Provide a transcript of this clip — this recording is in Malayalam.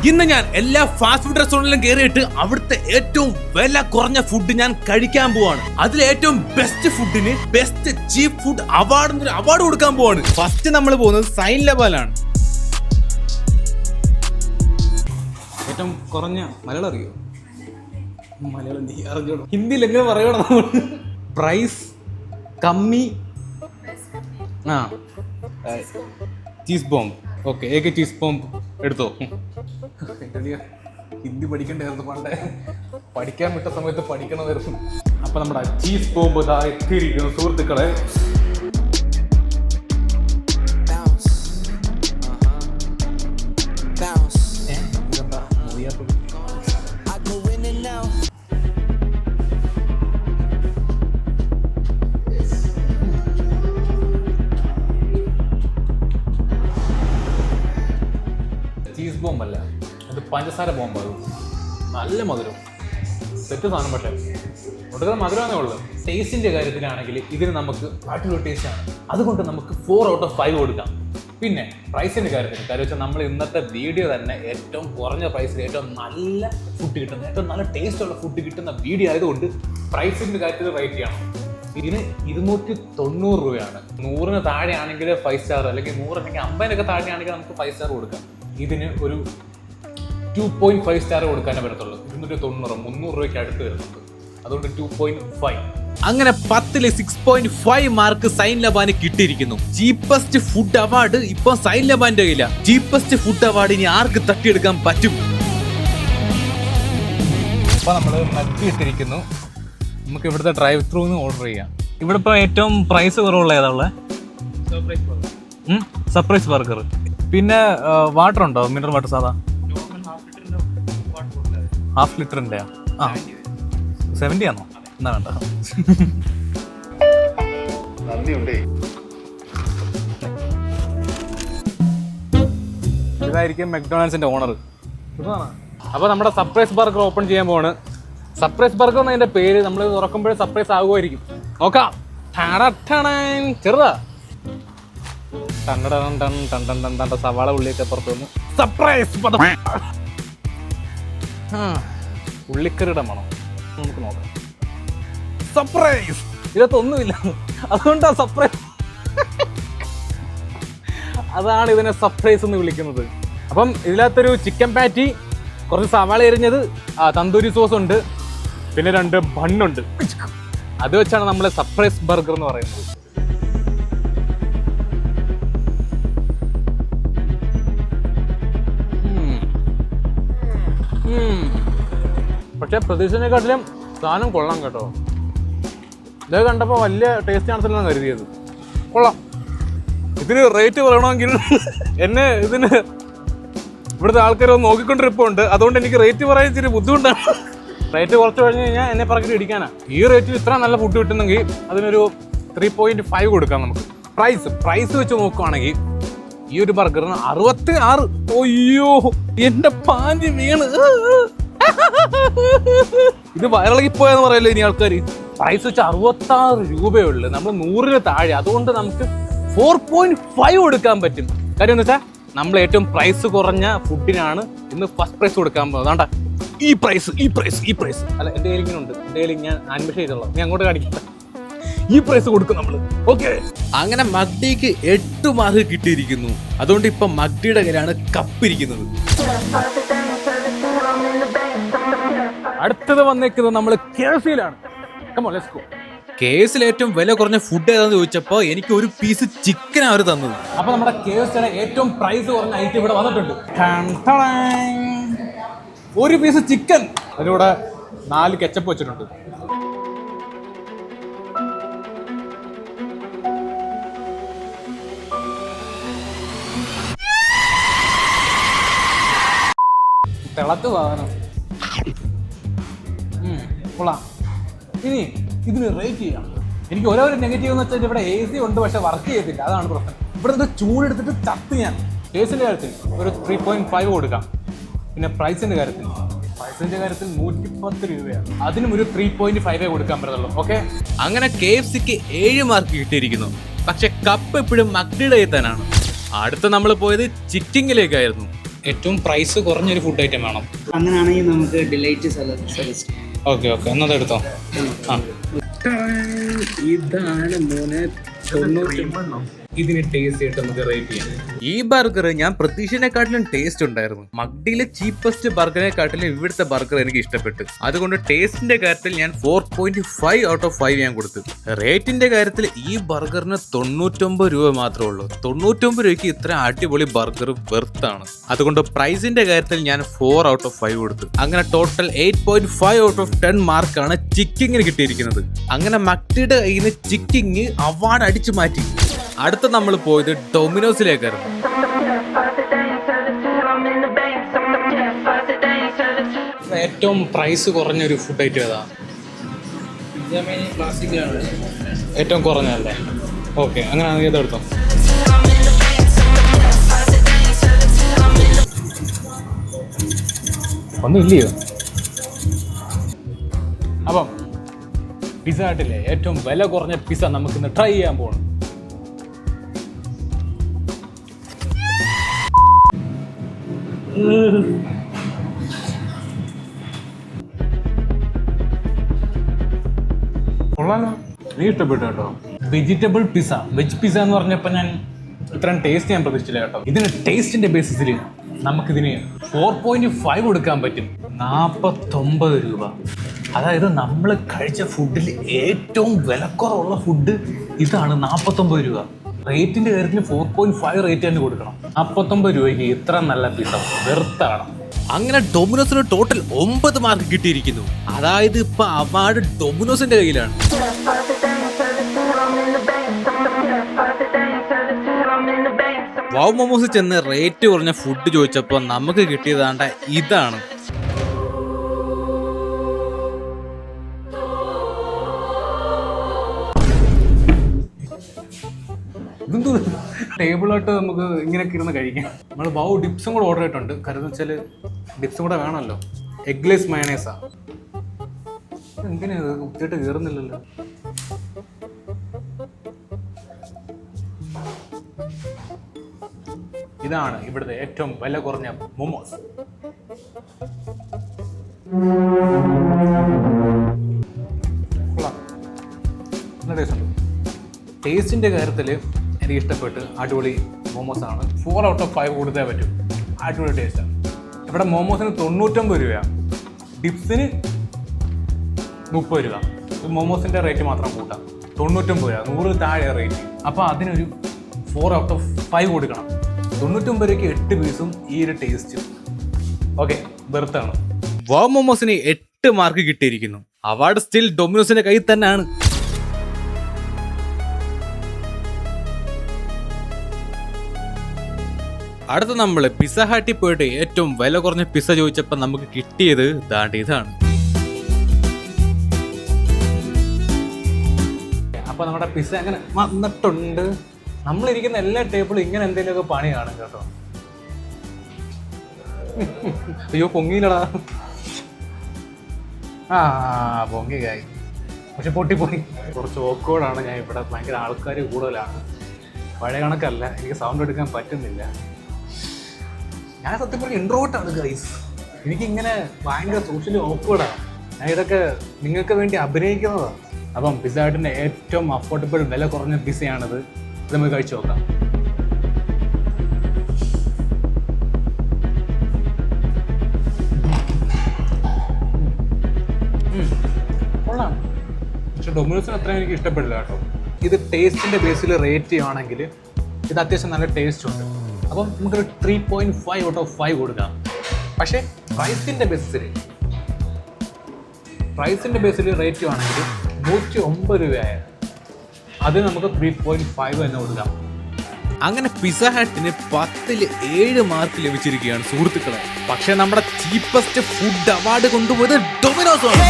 ഇന്ന് ഞാൻ എല്ലാ ഫാസ്റ്റ് ഫുഡ് റെസ്റ്റോറന്റിലും കയറിയിട്ട് അവിടുത്തെ ഏറ്റവും വില കുറഞ്ഞ ഫുഡ് ഞാൻ കഴിക്കാൻ പോവാണ്. അതിൽ ഏറ്റവും ബെസ്റ്റ് ഫുഡിന് ബെസ്റ്റ് ചീപ്പ് ഫുഡ് അവാർഡ് കൊടുക്കാൻ പോവാണ്. ഫസ്റ്റ് നമ്മൾ പോകുന്നത് സൈൻ ലബാലാണ്. ഏറ്റവും കുറഞ്ഞ മലയാളം അറിയോ? മലയാളം നീ അറിഞ്ഞോ? ഹിന്ദിയിൽ എങ്ങനെ പറയണം? പ്രൈസ് കമ്മി ചീസ് ബോംബ്. ഓക്കെ, ഏക ചീസ് ബോംബ് എടുത്തോ. ഹിന്ദി പഠിക്കേണ്ടായിരുന്നു പണ്ടേ, പഠിക്കാൻ വിട്ട സമയത്ത് പഠിക്കണമായിരുന്നു. അപ്പൊ നമ്മുടെ ചീസ് ബോംബ് ഇതാ എത്തിയിരിക്കുന്നു സുഹൃത്തുക്കളെ. ചീസ് ബോംബല്ല, അത് പഞ്ചസാര ബോംബ്. നല്ല മധുരം, സെറ്റ് സാധനം. പക്ഷേ ഒട്ടുക മധുരമാണേ ഉള്ളൂ. ടേസ്റ്റിൻ്റെ കാര്യത്തിലാണെങ്കിൽ ഇതിന് നമുക്ക് അടിപൊളി ടേസ്റ്റാണ്. അതുകൊണ്ട് നമുക്ക് 4 out of 5 കൊടുക്കാം. പിന്നെ പ്രൈസിൻ്റെ കാര്യത്തിൽ വെച്ചാൽ നമ്മൾ ഇന്നത്തെ വീഡിയോ തന്നെ ഏറ്റവും കുറഞ്ഞ പ്രൈസിൽ ഏറ്റവും നല്ല ഫുഡ് കിട്ടുന്ന, ഏറ്റവും നല്ല ടേസ്റ്റുള്ള ഫുഡ് കിട്ടുന്ന വീഡിയോ ആയതുകൊണ്ട് പ്രൈസിൻ്റെ കാര്യത്തിൽ റേറ്റ് ചെയ്യണം. ഇതിന് 290 രൂപയാണ്. 100-ന് താഴെ ആണെങ്കിൽ 5 സ്റ്റാർ, അല്ലെങ്കിൽ 100 അല്ലെങ്കിൽ 50-നൊക്കെ താഴെ ആണെങ്കിൽ നമുക്ക് 5 സ്റ്റാർ കൊടുക്കാം. ഇതിന് ഒരു 2.5 സ്റ്റാർ കൊടുക്കാനേ പറ്റത്തുള്ളൂ. 290, 300 രൂപയ്ക്ക് അടുത്ത് വരുന്നുണ്ട്. അതുകൊണ്ട് 2.5. അങ്ങനെ 10-ല് 6.5 മാർക്ക് സൈൻ ലബാന് കിട്ടിയിരിക്കുന്നു. ചീപ്പസ്റ്റ് ഫുഡ് അവാർഡ് ഇപ്പൊ സൈൻ ലബാന്റെ കയ്യില. ചീപ്പസ്റ്റ് ഫുഡ് അവാർഡ് ഇനി ആർക്ക് തട്ടിയെടുക്കാൻ പറ്റും? അപ്പൊ നമ്മള് മറ്റിയിട്ടിരിക്കുന്നു. നമുക്ക് ഇവിടുത്തെ ഡ്രൈവ് ത്രൂന്ന് ഓർഡർ ചെയ്യാം. ഇവിടെ ഇപ്പൊ ഏറ്റവും പ്രൈസ് കുറവുള്ള ഏതാ ഉള്ളത്? Surprise burger. പിന്നെ വാട്ടർ ഉണ്ടോ? മിനറൽ വാട്ടർ സാധാ ഹാഫ് ലിറ്ററിന്റെ 70 ആണോ? എന്നാ വേണ്ട. ഇതായിരിക്കും മെക്ഡൊണാൾഡ്സിന്റെ ഓണർ. അപ്പൊ നമ്മുടെ സർപ്രൈസ് ബർഗർ ഓപ്പൺ ചെയ്യാൻ പോവാണ്. സർപ്രൈസ് ബർഗർ എന്നതിന്റെ പേര് നമ്മൾ തുറക്കുമ്പോഴേ സർപ്രൈസ് ആകുമായിരിക്കും. നോക്കാം. ചെറുതാ. സവാള ഉള്ളിയൊക്കെ പുറത്ത് വന്ന് സർപ്രൈസ് ഉള്ളിക്കറിയുടെ മണം നമുക്ക് നോക്കാം. സർപ്രൈസ്. ഇതിനകത്തൊന്നുമില്ല, അതുകൊണ്ടാ സർപ്രൈസ്. അതാണ് ഇതിനെ സർപ്രൈസ് എന്ന് വിളിക്കുന്നത്. അപ്പം ഇതിനകത്തൊരു ചിക്കൻ പാറ്റി, കുറച്ച് സവാള എരിഞ്ഞത്, തന്തൂരി സോസ് ഉണ്ട്, പിന്നെ 2 ബണ്ണുണ്ട്. അത് വെച്ചാണ് നമ്മൾ സർപ്രൈസ് ബർഗർ എന്ന് പറയുന്നത്. പക്ഷെ പ്രതീക്ഷനെക്കാട്ടിലും സാധനം കൊള്ളാം കേട്ടോ. ഇത് കണ്ടപ്പോൾ വലിയ ടേസ്റ്റ് ആണെന്നാണ് കരുതിയത്. കൊള്ളാം. ഇതിന് റേറ്റ് പറയണമെങ്കിൽ എന്നെ ഇതിന് ഇവിടുത്തെ ആൾക്കാരൊന്ന് നോക്കിക്കൊണ്ടിരിപ്പുണ്ട്. അതുകൊണ്ട് എനിക്ക് റേറ്റ് പറയാൻ ഇച്ചിരി ബുദ്ധിമുട്ടാണ്. റേറ്റ് കുറച്ച് കഴിഞ്ഞ് കഴിഞ്ഞാൽ എന്നെ പറഞ്ഞിട്ട് ഇടിക്കാനാണ്. ഈ റേറ്റിൽ ഇത്ര നല്ല ഫുഡ് കിട്ടുന്നെങ്കിൽ അതിനൊരു 3.5 കൊടുക്കാം നമുക്ക്. പ്രൈസ് വെച്ച് നോക്കുകയാണെങ്കിൽ ഈ ഒരു ബർഗറിന് 66. അയ്യോ, എന്റെ പാഞ്ചി വീണ്. ഇത് വയറിളകിപ്പോയെന്ന് പറയല്ലോ ഇനി ആൾക്കാർ. പ്രൈസ് വെച്ച് 66 രൂപയുള്ളൂ. നമ്മൾ 100-ന് താഴെ. അതുകൊണ്ട് നമുക്ക് 4.5 കൊടുക്കാൻ പറ്റും. കാര്യം എന്ന് വെച്ചാൽ നമ്മൾ ഏറ്റവും പ്രൈസ് കുറഞ്ഞ ഫുഡിനാണ് ഇന്ന് ഫസ്റ്റ് പ്രൈസ് കൊടുക്കാൻ പോകുന്നത്. അതാണ്ടാ ഈ പ്രൈസ് അല്ല, എൻ്റെ കയ്യിൽ ഇങ്ങനെ ഉണ്ട്. എൻ്റെ കയ്യിൽ ഞാൻ ആനിമേഷൻ ചെയ്തോളാം. നീ അങ്ങോട്ട് കാണിക്കട്ടെ. ഈ പ്രൈസ് കൊടുക്കും നമ്മൾ. ഓക്കെ. അങ്ങനെ മഗ്ഡിക്ക് 8 മാർക്ക് കിട്ടിയിരിക്കുന്നു. അതുകൊണ്ട് ഇപ്പൊ മഗ്ഡിയുടെ കയ്യിലാണ് കപ്പിരിക്കുന്നത്. അടുത്തത് വന്നേക്കുന്നത് നമ്മൾ KFC-യിലാണ്. KFC-യിൽ ഏറ്റവും വില കുറഞ്ഞ ഫുഡ് ഏതാന്ന് ചോദിച്ചപ്പോൾ എനിക്ക് ഒരു പീസ് ചിക്കൻ അവർ തന്നത്. അപ്പൊ നമ്മുടെ KFC-യുടെ ഏറ്റവും പ്രൈസ് കുറഞ്ഞ ഐറ്റം ഇവിടെ വന്നിട്ടുണ്ട്. ഒരു പീസ് ചിക്കൻ, അതിലൂടെ 4 കെച്ചപ്പ് വെച്ചിട്ടുണ്ട്. തിളത്ത് സാധനം. കൊള്ളാം. ഇനി ഇതിന് റേറ്റ് ചെയ്യാം. എനിക്ക് ഓരോ നെഗറ്റീവ് എന്ന് വെച്ചാൽ ഇവിടെ AC ഉണ്ട്, പക്ഷെ വർക്ക് ചെയ്യത്തില്ല. അതാണ് പ്രശ്നം. ഇവിടെ നിന്ന് ചൂടെടുത്തിട്ട് ചത്ത് ഞാൻ. ടേസ്റ്റിൻ്റെ കാര്യത്തിൽ ഒരു 3.5 കൊടുക്കാം. പിന്നെ പ്രൈസിൻ്റെ കാര്യത്തിൽ 110 രൂപയാണ്. അതിനും ഒരു 3.5 കൊടുക്കാൻ പറ്റുള്ളൂ. ഓക്കെ. അങ്ങനെ KFC-ക്ക് 7 മാർക്ക് കിട്ടിയിരിക്കുന്നു. പക്ഷെ കപ്പ് എപ്പോഴും മഗ്ഡിയുടെ തന്നെയാണ്. അടുത്ത് നമ്മൾ പോയത് ചിറ്റിങ്ങിലേക്കായിരുന്നു. ഏറ്റവും പ്രൈസ് കുറഞ്ഞൊരു ഫുഡ് ഐറ്റം വേണം. അങ്ങനെയാണെങ്കിൽ നമുക്ക് ഡിലൈറ്റ് സജസ്റ്റ്. ഓക്കെ എന്നാൽ എടുത്തോ. ആ ഇതാണ് മോനെ 90. ഇതിന് ടേസ്റ്റ് ആയിട്ട് നമുക്ക് റേറ്റ് ചെയ്യാം. ഈ ബർഗർ ഞാൻ പ്രതീക്ഷനെക്കാട്ടിലും ടേസ്റ്റ് ഉണ്ടായിരുന്നു. മക്ഡിയിലെ ചീപ്പസ്റ്റ് ബർഗറിനെക്കാട്ടിലും ഇവിടുത്തെ ബർഗർ എനിക്ക് ഇഷ്ടപ്പെട്ടു. അതുകൊണ്ട് ടേസ്റ്റിന്റെ കാര്യത്തിൽ ഞാൻ 4.5 ഔട്ട് ഓഫ് 5 ഞാൻ കൊടുത്തു. റേറ്റിന്റെ കാര്യത്തിൽ ഈ ബർഗറിന് 99 രൂപ മാത്രമേ ഉള്ളൂ. 99 രൂപയ്ക്ക് ഇത്ര അടിപൊളി ബർഗർ വെർത്താണ്. അതുകൊണ്ട് പ്രൈസിന്റെ കാര്യത്തിൽ ഞാൻ 4 ഔട്ട് ഓഫ് 5 കൊടുത്തു. അങ്ങനെ ടോട്ടൽ 8.5 ഔട്ട് ഓഫ് 10 മാർക്കാണ് ചിക്കിങ്ങിന് കിട്ടിയിരിക്കുന്നത്. അങ്ങനെ മക്ഡിയുടെ കയ്യിൽ നിന്ന് ചിക്കിങ് അവാർഡ് അടിച്ചു മാറ്റി. അടുത്ത നമ്മൾ പോയത് ഡൊമിനോസിലേക്കായിരുന്നു. ഏറ്റവും പ്രൈസ് കുറഞ്ഞൊരു ഫുഡ് ഐറ്റം ഏതാ? ഏറ്റവും കുറഞ്ഞല്ലേ? ഓക്കെ, അങ്ങനെയാണെങ്കിൽ ഇതെടുത്തോ. ഒന്നും ഇല്ലയോ? അപ്പം പിസ്സ ഹട്ടിലെ ഏറ്റവും വില കുറഞ്ഞ പിസ്സ നമുക്കിന്ന് ട്രൈ ചെയ്യാൻ പോകണം. കൊള്ളാലോ, നീ ഇഷ്ടപ്പെട്ടു കേട്ടോ. വെജിറ്റബിൾ പിസ്സ, വെജ് പിസ്സ എന്ന് പറഞ്ഞപ്പോൾ ഞാൻ ഇത്രയും ടേസ്റ്റ് ഞാൻ പ്രതീക്ഷിച്ചില്ല കേട്ടോ. ഇതിന് ടേസ്റ്റിന്റെ ബേസിസിൽ നമുക്കിതിന് 4.5 കൊടുക്കാൻ പറ്റും. 49 രൂപ. അതായത് നമ്മൾ കഴിച്ച ഫുഡിൽ ഏറ്റവും വിലക്കുറവുള്ള ഫുഡ് ഇതാണ്. 49 രൂപ. റേറ്റിന്റെ കാര്യത്തിൽ 4.5 റേറ്റ് തന്നെ കൊടുക്കണം. 49 രൂപയ്ക്ക് ഇത്ര നല്ല പിസ്സ വെറുത്താണ്. അങ്ങനെ ഡൊമിനോസിന് ടോട്ടൽ 9 മാർക്ക് കിട്ടിയിരിക്കുന്നു. അതായത് ഇപ്പൊ അവാർഡ് ഡൊമിനോസിന്റെ കയ്യിലാണ്. വാവ് മോമോസ് ചെന്ന് റേറ്റ് കുറഞ്ഞ ഫുഡ് ചോദിച്ചപ്പോൾ നമുക്ക് കിട്ടിയതാണ്ട ഇതാണ്. ഇതെന്തോ ടേബിളായിട്ട് നമുക്ക് ഇങ്ങനെയൊക്കെ ഇരുന്ന് കഴിക്കാം. നമ്മൾ വാവ് ഡിപ്സും കൂടെ ഓർഡർ ചെയ്തിട്ടുണ്ട്. കാര്യം എന്ന് വെച്ചാൽ ഡിപ്സും കൂടെ വേണമല്ലോ. എഗ്ലെസ് മയണൈസാ. എങ്ങനെയാ കുത്തിയിട്ട് കയറുന്നില്ലല്ലോ. ഇതാണ് ഇവിടുത്തെ ഏറ്റവും വില കുറഞ്ഞ മോമോസ്. ടേസ്റ്റിന്റെ കാര്യത്തിൽ എനിക്ക് ഇഷ്ടപ്പെട്ട് അടിപൊളി മോമോസ് ആണ്. 4 ഔട്ട് ഓഫ് 5 കൊടുത്തേ പറ്റും. അടിപൊളി ടേസ്റ്റാണ്. ഇവിടെ മോമോസിന് 99 രൂപയാണ്, ഡിപ്സിന് 30 രൂപ. മോമോസിന്റെ റേറ്റ് മാത്രം കൂട്ടാം. 99 രൂപ, 100 താഴെ റേറ്റ്. അപ്പോൾ അതിനൊരു 4 ഔട്ട് ഓഫ് 5 കൊടുക്കണം. 99 രൂപയ്ക്ക് 8 പീസും ഈ ഒരു ടേസ്റ്റും ഓക്കെ വെറുത്താണ്. വാവ് മോമോസിന് 8 മാർക്ക് കിട്ടിയിരിക്കുന്നു. അവാർഡ് സ്റ്റിൽ ഡൊമിനോസിന്റെ കയ്യിൽ തന്നെയാണ്. അടുത്ത നമ്മൾ പിസ്സ ഹട്ടിൽ പോയിട്ട് ഏറ്റവും വില കുറഞ്ഞ പിസ്സ ചോദിച്ചപ്പോൾ നമുക്ക് കിട്ടിയത് ഇതാണ്. അപ്പൊ നമ്മുടെ പിസ്സ അങ്ങനെ വന്നിട്ടുണ്ട്. നമ്മളിരിക്കുന്ന എല്ലാ ടേബിളും ഇങ്ങനെ എന്തെങ്കിലുമൊക്കെ പണി കാണും കേട്ടോ. അയ്യോ പൊങ്ങിയില്ലടാ. പൊങ്ങിയായി, പക്ഷെ പൊട്ടിപ്പോയി. കുറച്ച് ഓക്കോടാണ്. ഞാൻ ഇവിടെ ഭയങ്കര ആൾക്കാർ കൂടുതലാണ്. പഴയ കണക്കല്ല, എനിക്ക് സൗണ്ട് എടുക്കാൻ പറ്റുന്നില്ല. ഞാൻ സത്യം പറഞ്ഞ ഇൻട്രോവേർട്ടാണ് ഗൈസ്. എനിക്കിങ്ങനെ ഭയങ്കര സോഷ്യലി ഓക്വേർഡാണ്. ഞാൻ ഇതൊക്കെ നിങ്ങൾക്ക് വേണ്ടി അഭിനയിക്കുന്നതാണ്. അപ്പം പിസ്സ ഹട്ടിൻ്റെ ഏറ്റവും അഫോർഡബിൾ വില കുറഞ്ഞ പിസ്സയാണിത്. ഇത് നമുക്ക് കഴിച്ചു നോക്കാം. കൊള്ളാം, പക്ഷെ ഡൊമിനോസിന് അത്രയും എനിക്ക് ഇഷ്ടപ്പെടില്ല കേട്ടോ. ഇത് ടേസ്റ്റിൻ്റെ ബേസിൽ റേറ്റ് ചെയ്യുകയാണെങ്കിൽ ഇത് അത്യാവശ്യം നല്ല ടേസ്റ്റ് ഉണ്ട്. അപ്പം നമുക്കൊരു 3.5 ഔട്ട് ഓഫ് 5 കൊടുക്കാം. പക്ഷേ പ്രൈസിൻ്റെ ബേസിൽ റേറ്റ് ചെയ്യുകയാണെങ്കിൽ 109 രൂപയായ അത് നമുക്ക് 3.5 എന്ന് കൊടുക്കാം. അങ്ങനെ പിസ്സ ഹട്ടിന് 10ൽ 7 മാർക്ക് ലഭിച്ചിരിക്കുകയാണ് സുഹൃത്തുക്കളെ. പക്ഷെ നമ്മുടെ ചീപ്പസ്റ്റ് ഫുഡ് അവാർഡ് കൊണ്ടുപോയത് ഡൊമിനോസ് ആണ്.